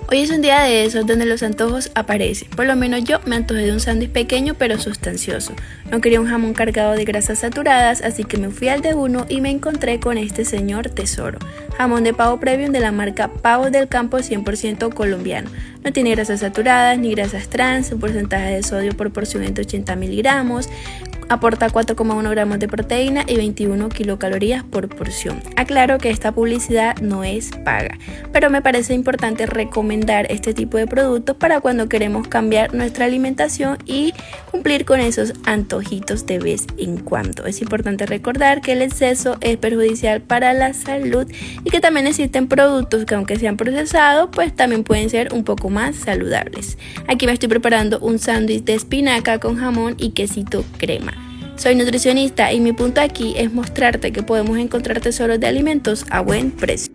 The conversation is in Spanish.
Hoy es un día de esos donde los antojos aparecen. Por lo menos yo me antojé de un sándwich pequeño pero sustancioso. No quería un jamón cargado de grasas saturadas, así que me fui al de uno y me encontré con este señor tesoro. Jamón de pavo premium de la marca Pavos del Campo 100% colombiano. No tiene grasas saturadas ni grasas trans, un porcentaje de sodio por porción entre 80 miligramos. Aporta 4,1 gramos de proteína y 21 kilocalorías por porción. Aclaro que esta publicidad no es paga, pero me parece importante recomendar este tipo de productos para cuando queremos cambiar nuestra alimentación y cumplir con esos antojitos de vez en cuando. Es importante recordar que el exceso es perjudicial para la salud y que también existen productos que, aunque sean procesados, pues también pueden ser un poco más saludables. Aquí me estoy preparando un sándwich de espinaca con jamón y quesito crema. Soy nutricionista y mi punto aquí es mostrarte que podemos encontrar tesoros de alimentos a buen precio.